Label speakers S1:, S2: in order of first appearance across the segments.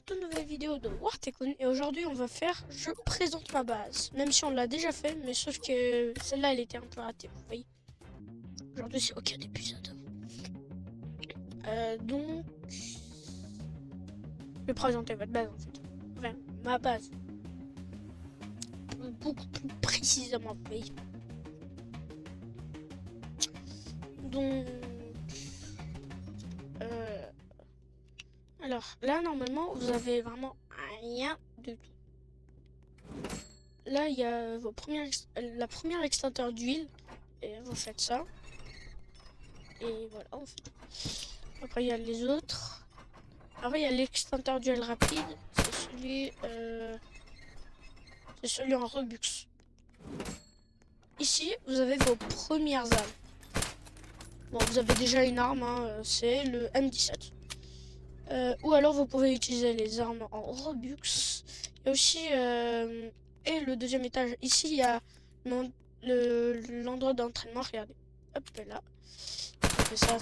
S1: toute nouvelle vidéo de War Tycoon et aujourd'hui on va faire je présente ma base. Même si on l'a déjà fait, mais sauf que celle-là elle était un peu ratée, vous voyez. Aujourd'hui c'est aucun épisode. Donc je vais présenter votre base en fait. Enfin ma base. Beaucoup plus précisément, vous voyez. Donc alors là normalement vous avez vraiment rien de tout. Là, il y a la première extincteur d'huile. Et vous faites ça. Et voilà, en fait. Après, il y a les autres. Après, il y a l'extincteur d'huile rapide. C'est celui en Robux. Ici, vous avez vos premières armes. Bon, vous avez déjà une arme, hein, c'est le M17. Ou alors, vous pouvez utiliser les armes en Robux. Il y a aussi... et le deuxième étage. Ici, il y a l'endroit d'entraînement. Regardez. Hop là. On fait ça.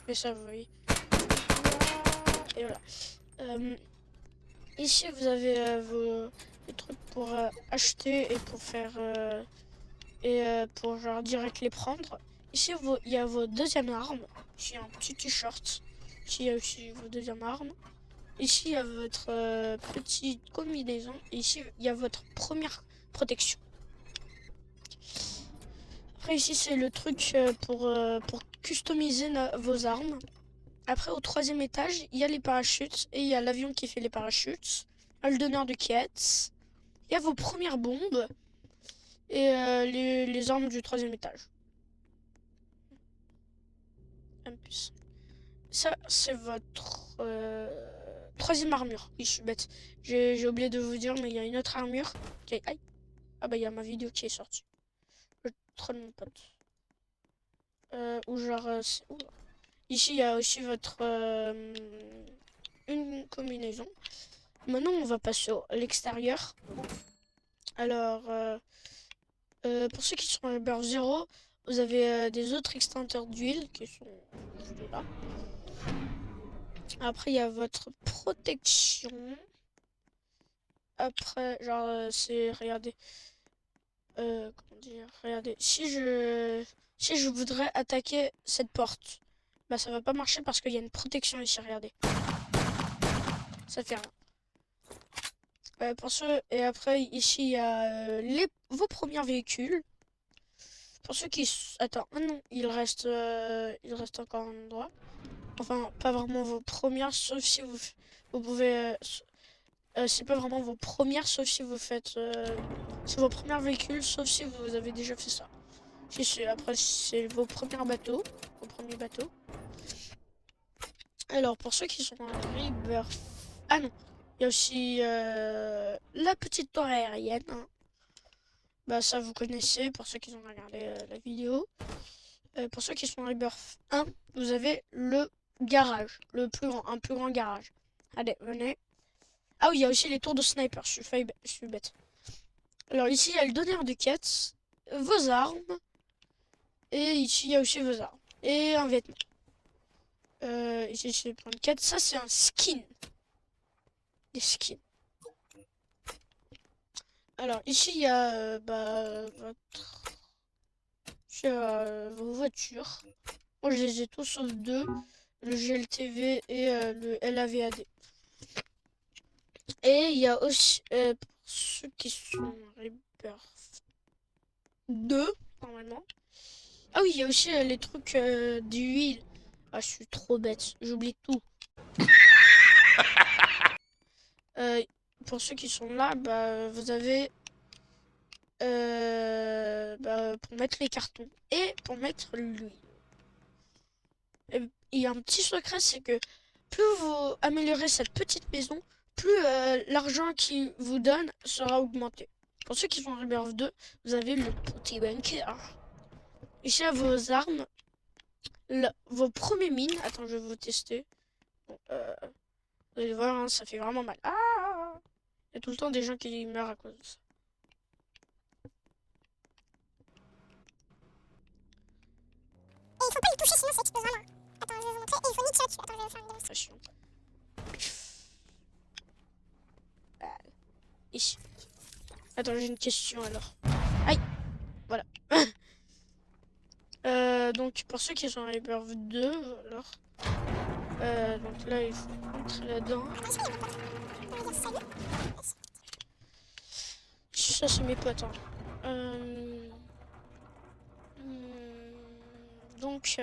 S1: Et ça, vous voyez. Et voilà. Ici, vous avez les trucs pour acheter et pour faire... pour genre direct les prendre. Ici, il y a vos deuxièmes armes. Ici, il y a un petit t-shirt. Ici, il y a aussi vos deuxièmes armes. Ici, il y a votre petite combinaison. Et ici, il y a votre première protection. Après, ici, c'est le truc pour customiser vos armes. Après, au troisième étage, il y a les parachutes. Et il y a l'avion qui fait les parachutes. Le donneur de quêtes. Il y a vos premières bombes. Et les armes du troisième étage. Un plus. Ça, c'est votre troisième armure. Oui, je suis bête. J'ai oublié de vous dire, mais il y a une autre armure. Qui... Aïe. Ah bah, il y a ma vidéo qui est sortie. Je troll mon pote. Ou genre... Ici, il y a aussi votre... une combinaison. Maintenant, on va passer à l'extérieur. Alors, pour ceux qui sont à Burst 0, vous avez des autres extincteurs d'huile qui sont juste là. Après, il y a votre protection. Après, genre, c'est... Regardez. Comment dire? Regardez. Si je voudrais attaquer cette porte, bah ça va pas marcher parce qu'il y a une protection ici, regardez. Ça fait rien. Pour ceux... Et après, ici, il y a vos premiers véhicules. Pour ceux qui... Attends, non, il reste encore un endroit. Enfin, pas vraiment vos premières, sauf si vous pouvez... c'est pas vraiment vos premières, sauf si vous faites... c'est vos premiers véhicules, sauf si vous avez déjà fait ça. Après, c'est vos premiers bateaux. Vos premiers bateaux. Alors, pour ceux qui sont en Rebirth... Ah non, il y a aussi la petite tour aérienne. Hein. Bah ça, vous connaissez, pour ceux qui ont regardé la vidéo. Pour ceux qui sont en Rebirth 1, vous avez le garage. Un plus grand garage. Allez, venez. Ah oui, il y a aussi les tours de sniper. Je suis bête. Alors ici, il y a le donneur de quêtes, vos armes. Et ici, il y a aussi vos armes. Et un vêtement. Ici, c'est plein de quêtes. Ça, c'est un skin. Des skins. Alors, ici, il y a vos voitures. Moi, je les ai tous sauf deux. Le GLTV et le LAVAD. Et il y a aussi, pour ceux qui sont Rebirth 2, normalement. Ah oui, il y a aussi les trucs d'huile. Ah, je suis trop bête, j'oublie tout. Pour ceux qui sont là, bah, vous avez pour mettre les cartons et pour mettre l'huile. Il y a un petit secret, c'est que plus vous améliorez cette petite maison, plus l'argent qu'il vous donne sera augmenté. Pour ceux qui sont en Rebirth 2, vous avez le petit bunker. Ici, à vos armes, vos premiers mines. Attends, je vais vous tester. Bon, vous allez voir, hein, ça fait vraiment mal. Ah! Il y a tout le temps des gens qui meurent à cause de ça.
S2: toucher sinon ça explose vraiment. Attends, je vais vous montrer. Et il faut niquer là-dessus. Attends, je vais vous faire une démonstration.
S1: Ici. Attends, j'ai une question alors. Aïe. Voilà. Donc pour ceux qui sont à Reaper 2, alors. Donc là, il faut entrer là-dedans. Ça, c'est mes potes. Hein. Donc,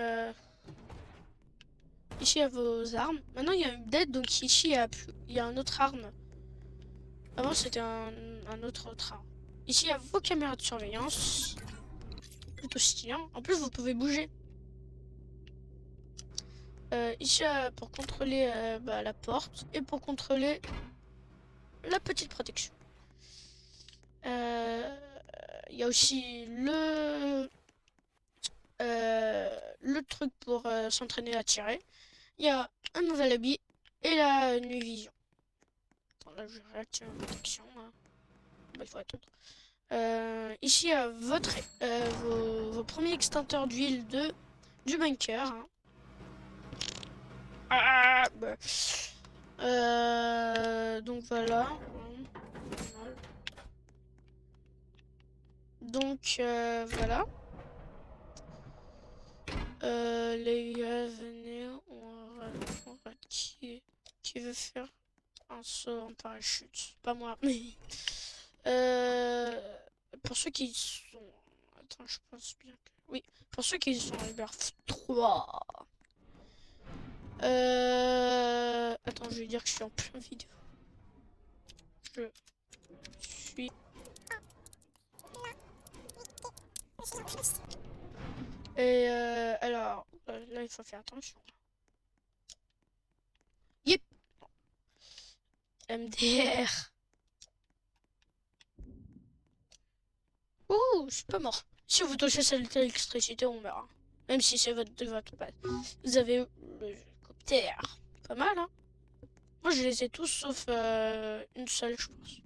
S1: ici, il y a vos armes. Maintenant, il y a une update, donc ici, il y a un autre arme. Avant, c'était un autre arme. Ici, il y a vos caméras de surveillance. Plutôt stylé. Hein. En plus, vous pouvez bouger. Ici, pour contrôler la porte et pour contrôler la petite protection. Il y a aussi le truc pour s'entraîner à tirer. Il y a un nouvel habit et la nuit vision. Attends, là, je vais réactiver ma protection. Hein. Bah, il faut attendre. Ici, il y a vos premiers extincteurs d'huile du bunker. Hein. Bah. Donc voilà. Donc voilà. Les gars, venez. On va qui veut faire un saut en parachute? Pas moi, mais pour ceux qui sont. Attends, je pense bien que. Oui, pour ceux qui sont à Uber 3. Attends, je vais dire que je suis en plein vidéo. Je suis. Et alors, là, il faut faire attention. Yep. MDR. Ouh, je suis pas mort. Si vous touchez cette électricité, on meurt. Hein. Même si c'est votre base. Vous avez le hélicoptère. Pas mal, hein. Moi, je les ai tous, sauf une seule, je pense.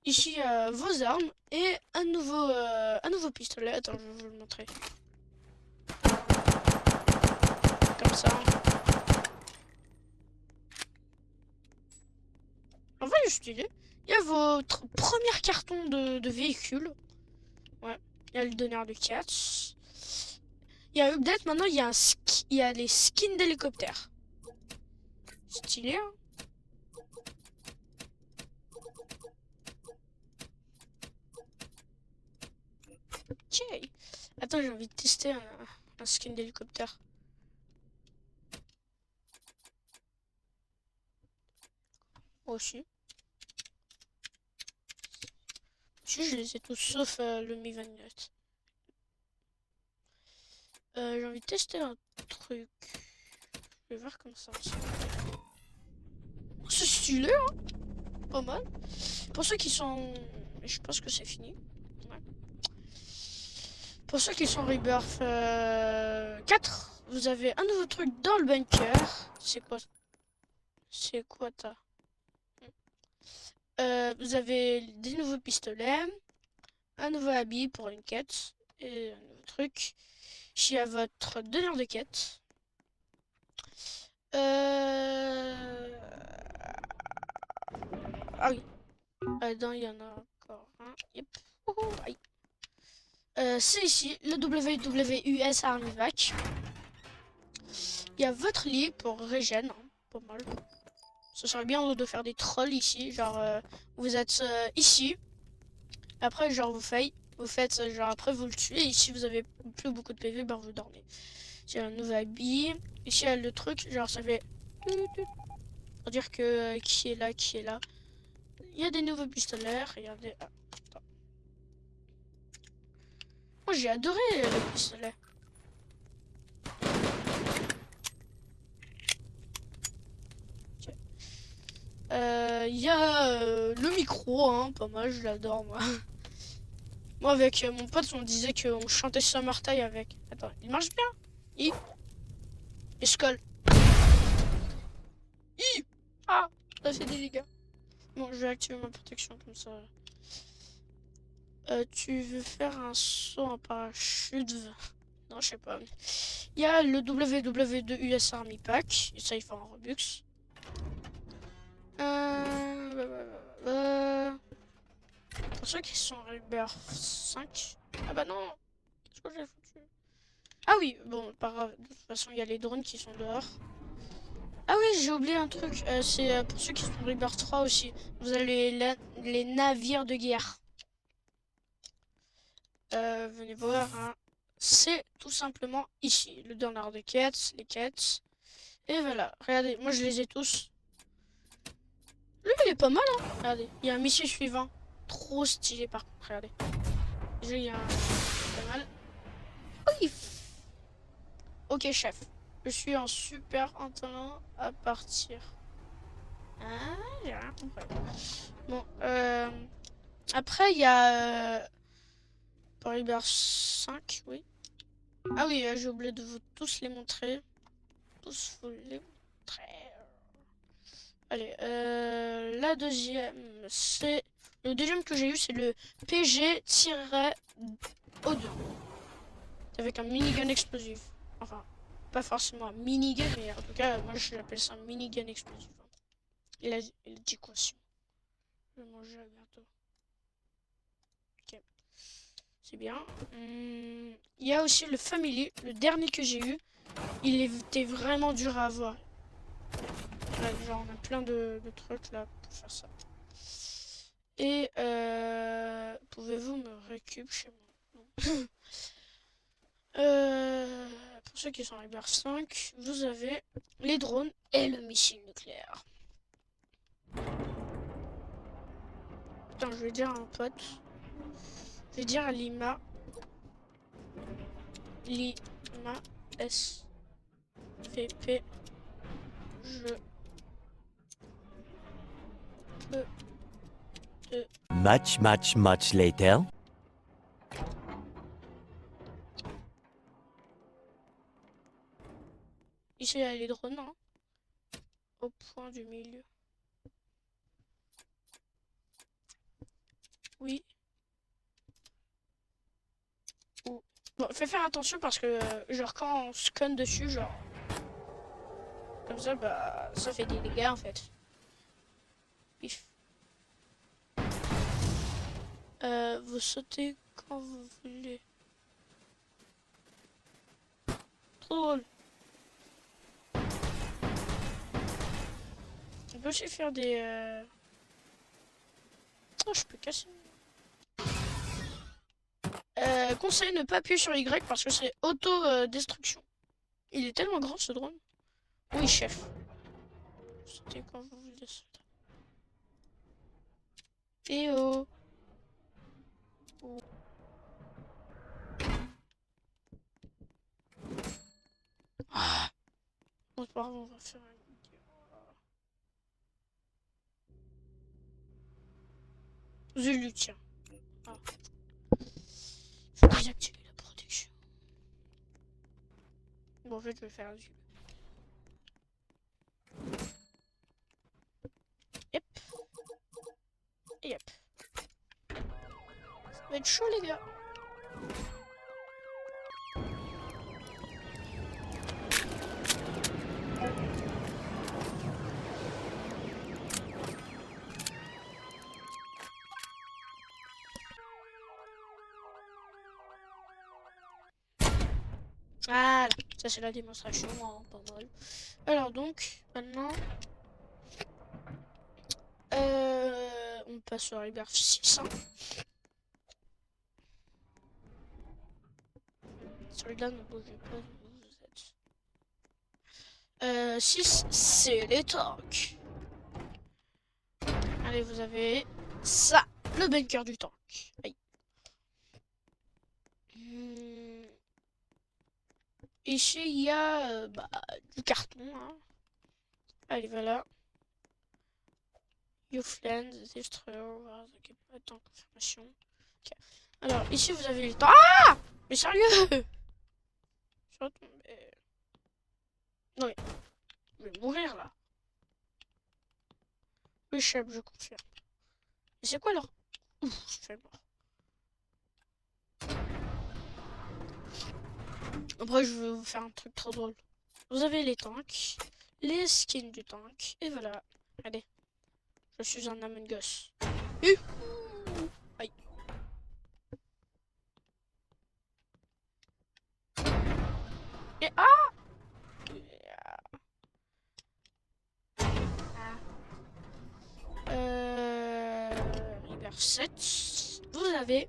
S1: Ici, vos armes et un nouveau pistolet. Attends, je vais vous le montrer. Comme ça. En vrai, il est stylé. Il y a votre premier carton de véhicule. Ouais. Il y a le donneur de quêtes. Il y a update. Maintenant, il y a les skins d'hélicoptère. Stylé, hein. Ok. Attends, j'ai envie de tester un skin d'hélicoptère. Moi aussi. Si, je les ai tous sauf le Mi-29. J'ai envie de tester un truc. Je vais voir comment ça marche. C'est stylé, hein. Pas mal. Pour ceux qui sont... Je pense que c'est fini. Ouais. Pour ceux qui sont Rebirth 4, vous avez un nouveau truc dans le bunker. C'est quoi? C'est quoi t'as? Vous avez des nouveaux pistolets, un nouveau habit pour une quête et un nouveau truc. Ici à votre donneur de quête. Ah oui. Là-dedans, il y en a encore un. Yep. C'est ici, le WWUS Army Vac. Il y a votre lit pour régène. Hein, pas mal. Ce serait bien de faire des trolls ici. Genre, vous êtes ici. Après, genre, vous faites, genre, après, vous le tuez. Et si vous avez plus beaucoup de PV, ben, vous dormez. J'ai un nouveau habit. Ici, il y a le truc. Genre, ça fait. Pour dire que qui est là, qui est là. Il y a des nouveaux pistolets. Regardez. Ah, attends. Moi, j'ai adoré le pistolet. Il y a le micro, hein, pas mal, je l'adore, moi. Moi, avec mon pote, on disait qu'on chantait Summertime avec. Attends, il marche bien? Et Skull. Ah, ça fait des dégâts. Bon, je vais activer ma protection comme ça. Tu veux faire un saut en parachute? Non, je sais pas. Il y a le WW2 US Army Pack. Et ça, il faut en Robux. Pour ceux qui sont Rebirth 5. Ah bah non. Qu'est-ce que j'ai foutu? Ah oui, bon, pas grave. De toute façon, il y a les drones qui sont dehors. Ah oui, j'ai oublié un truc. C'est pour ceux qui sont Rebirth 3 aussi. Vous avez les navires de guerre. Venez voir, hein. C'est tout simplement ici. Le donneur de quêtes, les quêtes. Et voilà, regardez, moi je les ai tous. Lui, il est pas mal, hein. Regardez, il y a un missile suivant. Trop stylé, par contre, regardez. Déjà, il y a un... pas mal. Oui. Ok, chef. Je suis en super entraînement à partir. Ah, j'ai rien compris. Bon, après, il y a... Polybar 5, oui. Ah oui, j'ai oublié de vous tous les montrer. Tous vous les montrer. Allez, la deuxième, c'est... Le deuxième que j'ai eu, c'est le PG-O2. Avec un minigun explosif. Enfin, pas forcément un minigun, mais en tout cas, moi je l'appelle ça un minigun explosif. Il a dit quoi si? Je vais manger bientôt. Ok. C'est bien. Il y a aussi le Family, le dernier que j'ai eu. Il était vraiment dur à avoir. Là, genre, on a plein de trucs là pour faire ça. Et pouvez-vous me récup chez moi? Pour ceux qui sont en Rebirth 5, vous avez les drones et le missile nucléaire. Putain, je vais dire à un pote. Je vais dire à Lima. Lima SVP. Je peux te...
S3: Much later.
S1: Ici, il y a les drones, hein, au point du milieu. Oui. Ou... Bon, fais faire attention parce que, genre, quand on scanne dessus, genre... Comme ça, bah, ça fait des dégâts, en fait. Pif. Vous sautez quand vous voulez. Trop drôle. On peut aussi faire des... Oh, je peux casser. Conseil, ne pas appuyer sur Y parce que c'est auto-destruction. Il est tellement grand ce drone. Oui, chef. C'était quand vous voulez. Et oh. Ah. Bon, c'est pas grave, on va faire une vidéo. Zulu, tiens. Ah. Faut désactiver la protection. Bon, en fait, je vais faire Zulu. Yep. Et yep. Ça va être chaud, les gars. Voilà, ça c'est la démonstration, hein, pas mal. Alors donc, maintenant, on passe au Rebirth 6. Hein. Celui-là, ne bougez pas où vous êtes. 6, c'est les tanks. Allez, vous avez ça, le bunker du tank. Aïe. Ici, il y a du carton. Hein. Allez, voilà. Youthland, Destroyer, ok, attends, confirmation. Okay. Alors, ici, vous avez le temps. Ah! Mais sérieux! Je vais tomber. Non, mais je vais mourir là. Oui, chef, je confirme. Mais c'est quoi alors? Ouf, je suis mort. Après, je vais vous faire un truc trop drôle. Vous avez les tanks, les skins du tank, et voilà. Regardez, je suis un Among Us. Aïe. Et River 7. Vous avez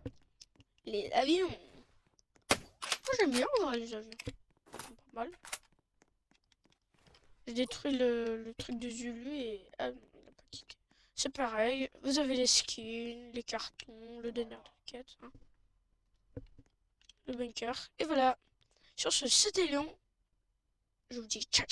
S1: les avions. Moi j'aime bien en vrai, les avions. Ils sont pas mal. J'ai détruit le truc de Zulu et... Ah non, il a pas kické. C'est pareil. Vous avez les skins, les cartons, le dinner de quête, hein, le bunker. Et voilà. Sur ce, c'était Léon. Je vous dis ciao.